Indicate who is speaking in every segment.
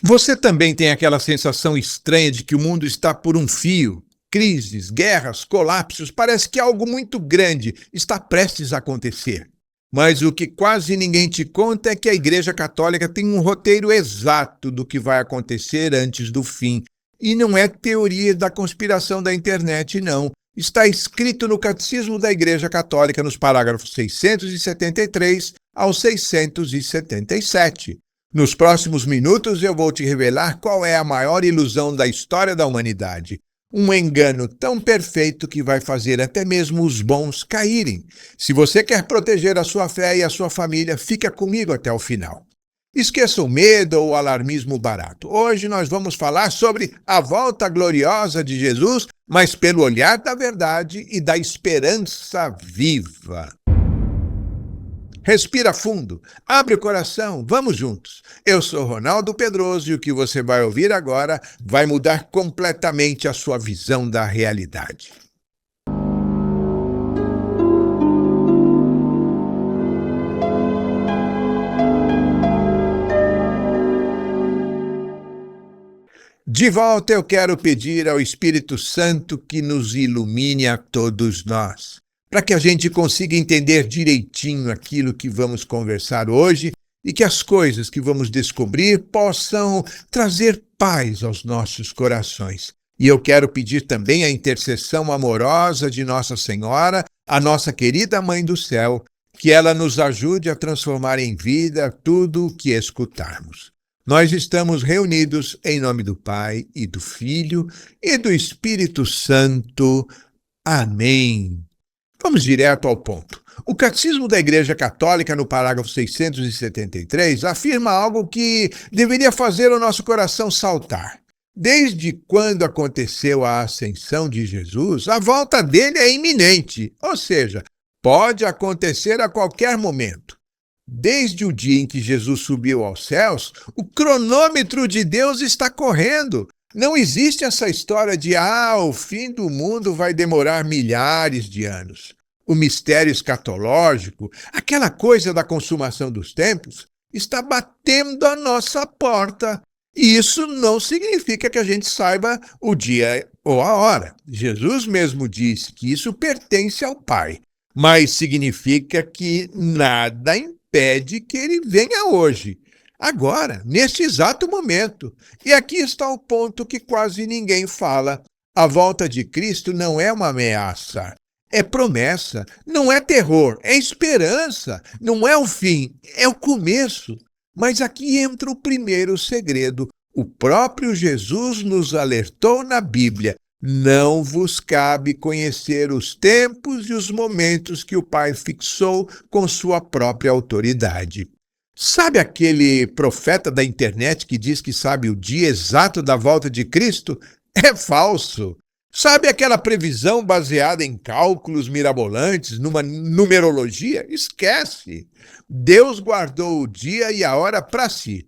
Speaker 1: Você também tem aquela sensação estranha de que o mundo está por um fio? Crises, guerras, colapsos, parece que algo muito grande está prestes a acontecer. Mas o que quase ninguém te conta é que a Igreja Católica tem um roteiro exato do que vai acontecer antes do fim. E não é teoria da conspiração da internet, não. Está escrito no Catecismo da Igreja Católica, nos parágrafos 673 ao 677. Nos próximos minutos eu vou te revelar qual é a maior ilusão da história da humanidade. Um engano tão perfeito que vai fazer até mesmo os bons caírem. Se você quer proteger a sua fé e a sua família, fica comigo até o final. Esqueça o medo ou o alarmismo barato. Hoje nós vamos falar sobre a volta gloriosa de Jesus, mas pelo olhar da verdade e da esperança viva. Respira fundo, abre o coração, vamos juntos. Eu sou Ronaldo Pedroso e o que você vai ouvir agora vai mudar completamente a sua visão da realidade. De volta eu quero pedir ao Espírito Santo que nos ilumine a todos nós, para que a gente consiga entender direitinho aquilo que vamos conversar hoje e que as coisas que vamos descobrir possam trazer paz aos nossos corações. E eu quero pedir também a intercessão amorosa de Nossa Senhora, a nossa querida Mãe do Céu, que ela nos ajude a transformar em vida tudo o que escutarmos. Nós estamos reunidos em nome do Pai e do Filho e do Espírito Santo. Amém. Vamos direto ao ponto. O Catecismo da Igreja Católica, no parágrafo 673, afirma algo que deveria fazer o nosso coração saltar. Desde quando aconteceu a ascensão de Jesus, a volta dele é iminente, ou seja, pode acontecer a qualquer momento. Desde o dia em que Jesus subiu aos céus, o cronômetro de Deus está correndo. Não existe essa história de o fim do mundo vai demorar milhares de anos. O mistério escatológico, aquela coisa da consumação dos tempos, está batendo à nossa porta. E isso não significa que a gente saiba o dia ou a hora. Jesus mesmo disse que isso pertence ao Pai, mas significa que nada impede que ele venha hoje. Agora, neste exato momento. E aqui está o ponto que quase ninguém fala. A volta de Cristo não é uma ameaça, é promessa, não é terror, é esperança, não é o fim, é o começo. Mas aqui entra o primeiro segredo. O próprio Jesus nos alertou na Bíblia. Não vos cabe conhecer os tempos e os momentos que o Pai fixou com sua própria autoridade. Sabe aquele profeta da internet que diz que sabe o dia exato da volta de Cristo? É falso. Sabe aquela previsão baseada em cálculos mirabolantes, numa numerologia? Esquece. Deus guardou o dia e a hora para si.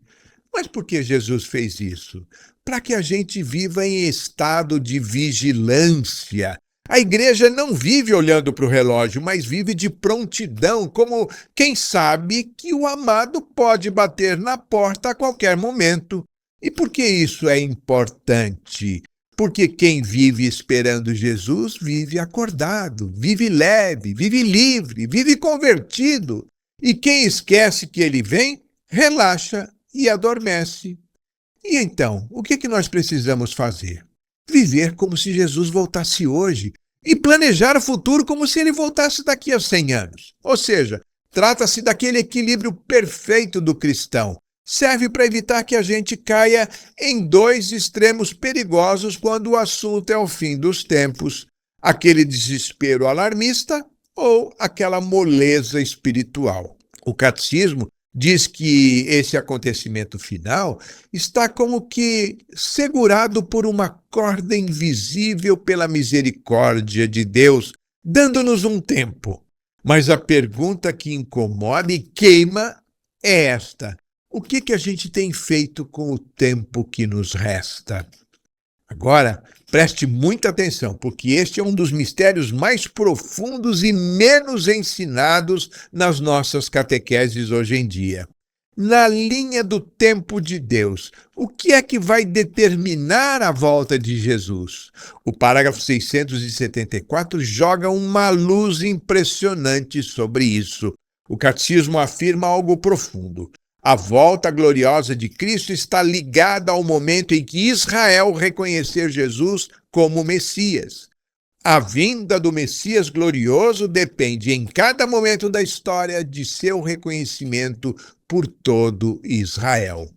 Speaker 1: Mas por que Jesus fez isso? Para que a gente viva em estado de vigilância. A igreja não vive olhando para o relógio, mas vive de prontidão, como quem sabe que o amado pode bater na porta a qualquer momento. E por que isso é importante? Porque quem vive esperando Jesus vive acordado, vive leve, vive livre, vive convertido. E quem esquece que ele vem, relaxa e adormece. E então, o que nós precisamos fazer? Viver como se Jesus voltasse hoje e planejar o futuro como se ele voltasse daqui a 100 anos. Ou seja, trata-se daquele equilíbrio perfeito do cristão. Serve para evitar que a gente caia em dois extremos perigosos quando o assunto é o fim dos tempos. Aquele desespero alarmista ou aquela moleza espiritual. O catecismo diz que esse acontecimento final está como que segurado por uma corda invisível pela misericórdia de Deus, dando-nos um tempo. Mas a pergunta que incomoda e queima é esta: o que a gente tem feito com o tempo que nos resta? Agora, preste muita atenção, porque este é um dos mistérios mais profundos e menos ensinados nas nossas catequeses hoje em dia. Na linha do tempo de Deus, o que é que vai determinar a volta de Jesus? O parágrafo 674 joga uma luz impressionante sobre isso. O catecismo afirma algo profundo. A volta gloriosa de Cristo está ligada ao momento em que Israel reconhecer Jesus como Messias. A vinda do Messias glorioso depende, em cada momento da história, de seu reconhecimento por todo Israel.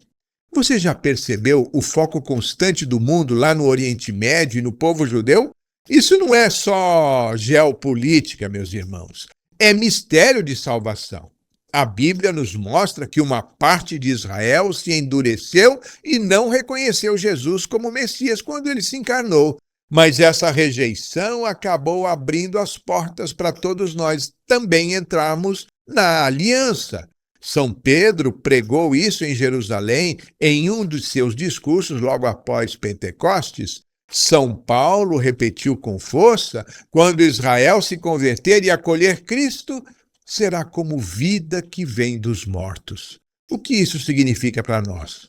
Speaker 1: Você já percebeu o foco constante do mundo lá no Oriente Médio e no povo judeu? Isso não é só geopolítica, meus irmãos. É mistério de salvação. A Bíblia nos mostra que uma parte de Israel se endureceu e não reconheceu Jesus como Messias quando ele se encarnou. Mas essa rejeição acabou abrindo as portas para todos nós também entrarmos na aliança. São Pedro pregou isso em Jerusalém em um dos seus discursos logo após Pentecostes. São Paulo repetiu com força: quando Israel se converter e acolher Cristo, será como vida que vem dos mortos. O que isso significa para nós?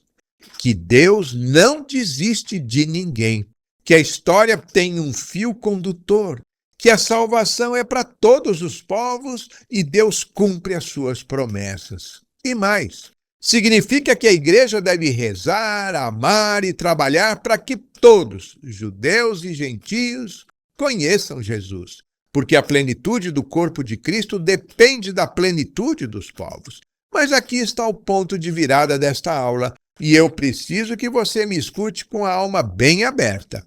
Speaker 1: Que Deus não desiste de ninguém, que a história tem um fio condutor, que a salvação é para todos os povos e Deus cumpre as suas promessas. E mais, significa que a igreja deve rezar, amar e trabalhar para que todos, judeus e gentios, conheçam Jesus, porque a plenitude do corpo de Cristo depende da plenitude dos povos. Mas aqui está o ponto de virada desta aula, e eu preciso que você me escute com a alma bem aberta.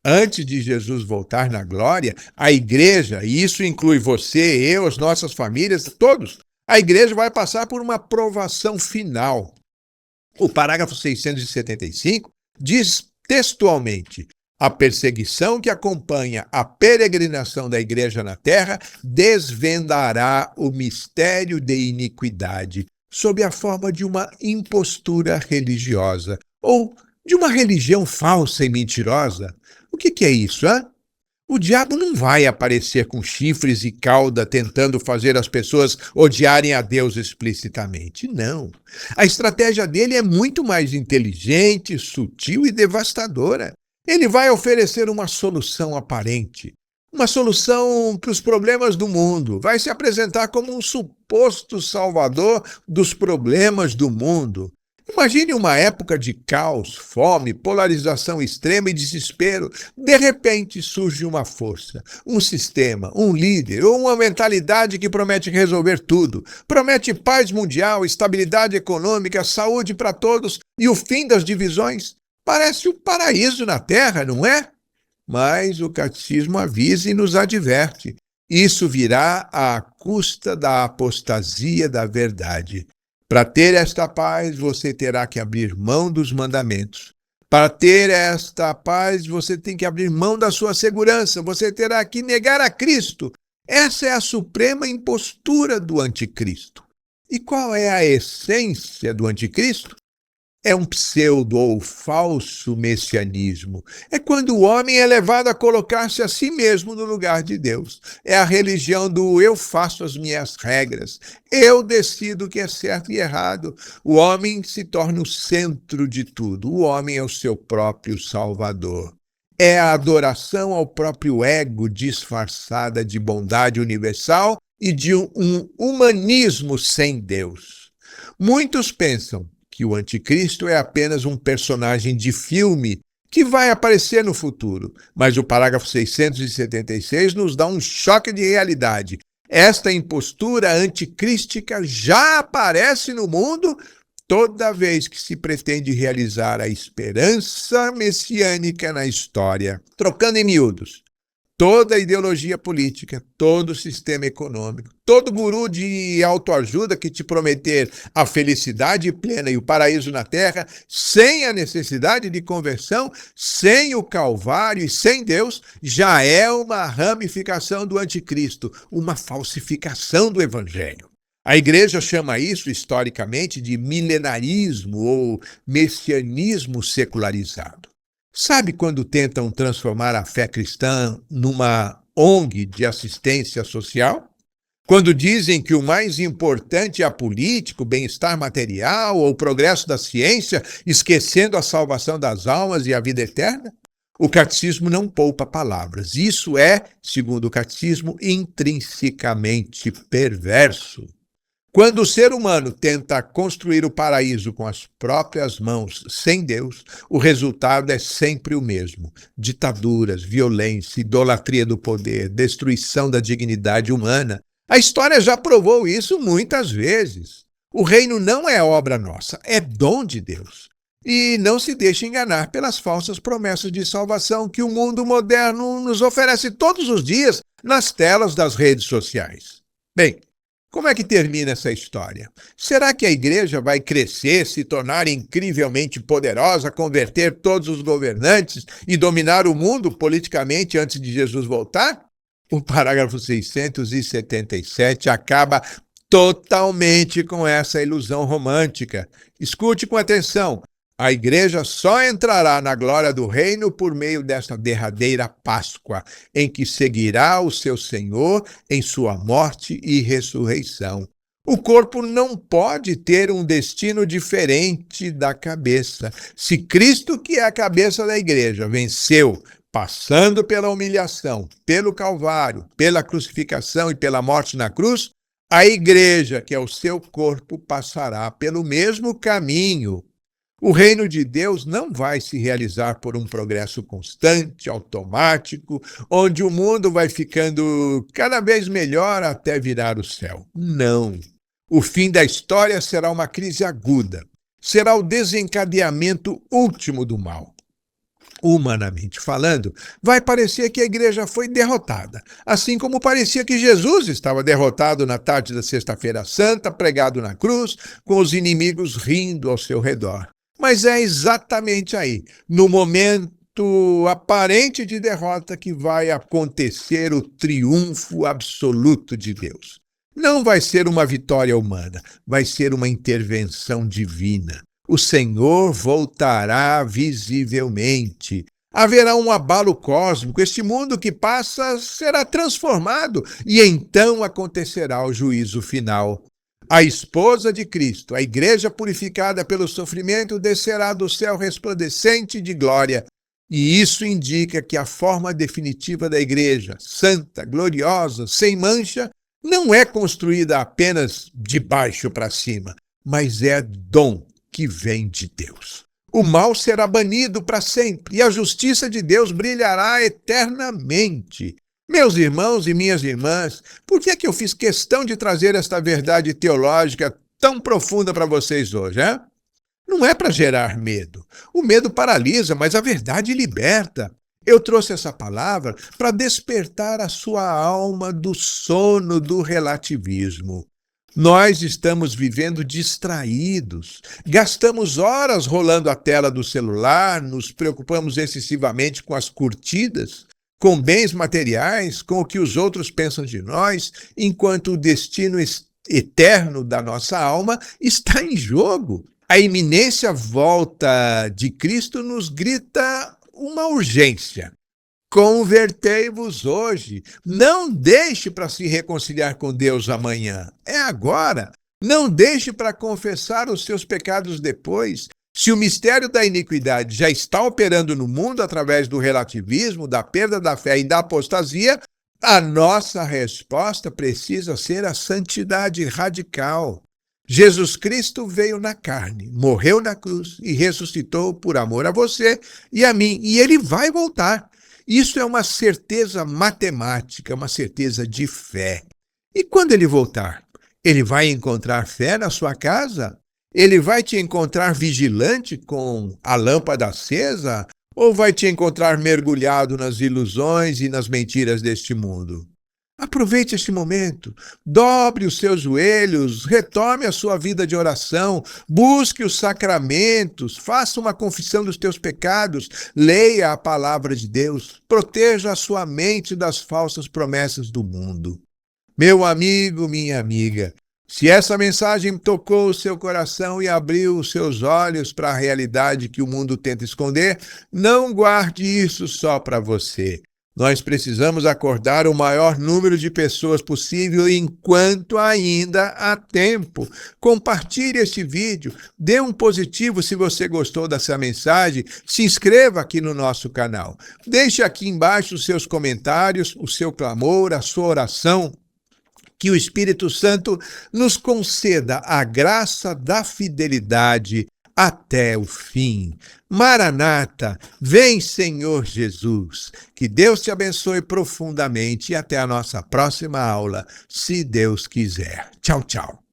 Speaker 1: Antes de Jesus voltar na glória, a igreja, e isso inclui você, eu, as nossas famílias, todos, a igreja vai passar por uma provação final. O parágrafo 675 diz textualmente: a perseguição que acompanha a peregrinação da igreja na terra desvendará o mistério de iniquidade sob a forma de uma impostura religiosa ou de uma religião falsa e mentirosa. O que é isso, hein? O diabo não vai aparecer com chifres e cauda tentando fazer as pessoas odiarem a Deus explicitamente. Não. A estratégia dele é muito mais inteligente, sutil e devastadora. Ele vai oferecer uma solução aparente, uma solução para os problemas do mundo. Vai se apresentar como um suposto salvador dos problemas do mundo. Imagine uma época de caos, fome, polarização extrema e desespero. De repente surge uma força, um sistema, um líder ou uma mentalidade que promete resolver tudo. Promete paz mundial, estabilidade econômica, saúde para todos e o fim das divisões. Parece o paraíso na Terra, não é? Mas o catecismo avisa e nos adverte. Isso virá à custa da apostasia da verdade. Para ter esta paz, você terá que abrir mão dos mandamentos. Para ter esta paz, você tem que abrir mão da sua segurança. Você terá que negar a Cristo. Essa é a suprema impostura do anticristo. E qual é a essência do anticristo? É um pseudo ou falso messianismo. É quando o homem é levado a colocar-se a si mesmo no lugar de Deus. É a religião do eu faço as minhas regras. Eu decido o que é certo e errado. O homem se torna o centro de tudo. O homem é o seu próprio salvador. É a adoração ao próprio ego disfarçada de bondade universal e de um humanismo sem Deus. Muitos pensam que o anticristo é apenas um personagem de filme que vai aparecer no futuro. Mas o parágrafo 676 nos dá um choque de realidade. Esta impostura anticrística já aparece no mundo toda vez que se pretende realizar a esperança messiânica na história. Trocando em miúdos, toda ideologia política, todo sistema econômico, todo guru de autoajuda que te prometer a felicidade plena e o paraíso na terra, sem a necessidade de conversão, sem o Calvário e sem Deus, já é uma ramificação do anticristo, uma falsificação do evangelho. A igreja chama isso, historicamente, de milenarismo ou messianismo secularizado. Sabe quando tentam transformar a fé cristã numa ONG de assistência social? Quando dizem que o mais importante é a política, o bem-estar material ou o progresso da ciência, esquecendo a salvação das almas e a vida eterna? O catecismo não poupa palavras. Isso é, segundo o catecismo, intrinsecamente perverso. Quando o ser humano tenta construir o paraíso com as próprias mãos, sem Deus, o resultado é sempre o mesmo: ditaduras, violência, idolatria do poder, destruição da dignidade humana. A história já provou isso muitas vezes. O reino não é obra nossa, é dom de Deus. E não se deixe enganar pelas falsas promessas de salvação que o mundo moderno nos oferece todos os dias nas telas das redes sociais. Bem, como é que termina essa história? Será que a igreja vai crescer, se tornar incrivelmente poderosa, converter todos os governantes e dominar o mundo politicamente antes de Jesus voltar? O parágrafo 677 acaba totalmente com essa ilusão romântica. Escute com atenção. A igreja só entrará na glória do reino por meio desta derradeira Páscoa, em que seguirá o seu Senhor em sua morte e ressurreição. O corpo não pode ter um destino diferente da cabeça. Se Cristo, que é a cabeça da igreja, venceu, passando pela humilhação, pelo Calvário, pela crucificação e pela morte na cruz, a igreja, que é o seu corpo, passará pelo mesmo caminho. O reino de Deus não vai se realizar por um progresso constante, automático, onde o mundo vai ficando cada vez melhor até virar o céu. Não. O fim da história será uma crise aguda. Será o desencadeamento último do mal. Humanamente falando, vai parecer que a igreja foi derrotada, assim como parecia que Jesus estava derrotado na tarde da Sexta-feira Santa, pregado na cruz, com os inimigos rindo ao seu redor. Mas é exatamente aí, no momento aparente de derrota, que vai acontecer o triunfo absoluto de Deus. Não vai ser uma vitória humana, vai ser uma intervenção divina. O Senhor voltará visivelmente. Haverá um abalo cósmico, este mundo que passa será transformado e então acontecerá o juízo final. A esposa de Cristo, a igreja purificada pelo sofrimento, descerá do céu resplandecente de glória. E isso indica que a forma definitiva da igreja, santa, gloriosa, sem mancha, não é construída apenas de baixo para cima, mas é dom que vem de Deus. O mal será banido para sempre e a justiça de Deus brilhará eternamente. Meus irmãos e minhas irmãs, por que é que eu fiz questão de trazer esta verdade teológica tão profunda para vocês hoje, hein? Não é para gerar medo. O medo paralisa, mas a verdade liberta. Eu trouxe essa palavra para despertar a sua alma do sono do relativismo. Nós estamos vivendo distraídos, gastamos horas rolando a tela do celular, nos preocupamos excessivamente com as curtidas, com bens materiais, com o que os outros pensam de nós, enquanto o destino eterno da nossa alma está em jogo. A iminência volta de Cristo nos grita uma urgência. Convertei-vos hoje. Não deixe para se reconciliar com Deus amanhã. É agora. Não deixe para confessar os seus pecados depois. Se o mistério da iniquidade já está operando no mundo através do relativismo, da perda da fé e da apostasia, a nossa resposta precisa ser a santidade radical. Jesus Cristo veio na carne, morreu na cruz e ressuscitou por amor a você e a mim. E ele vai voltar. Isso é uma certeza matemática, uma certeza de fé. E quando ele voltar, ele vai encontrar fé na sua casa? Ele vai te encontrar vigilante com a lâmpada acesa? Ou vai te encontrar mergulhado nas ilusões e nas mentiras deste mundo? Aproveite este momento, dobre os seus joelhos, retome a sua vida de oração, busque os sacramentos, faça uma confissão dos teus pecados, leia a palavra de Deus, proteja a sua mente das falsas promessas do mundo. Meu amigo, minha amiga, se essa mensagem tocou o seu coração e abriu os seus olhos para a realidade que o mundo tenta esconder, não guarde isso só para você. Nós precisamos acordar o maior número de pessoas possível enquanto ainda há tempo. Compartilhe este vídeo, dê um positivo se você gostou dessa mensagem, se inscreva aqui no nosso canal. Deixe aqui embaixo os seus comentários, o seu clamor, a sua oração. Que o Espírito Santo nos conceda a graça da fidelidade até o fim. Maranata, vem Senhor Jesus. Que Deus te abençoe profundamente e até a nossa próxima aula, se Deus quiser. Tchau, tchau.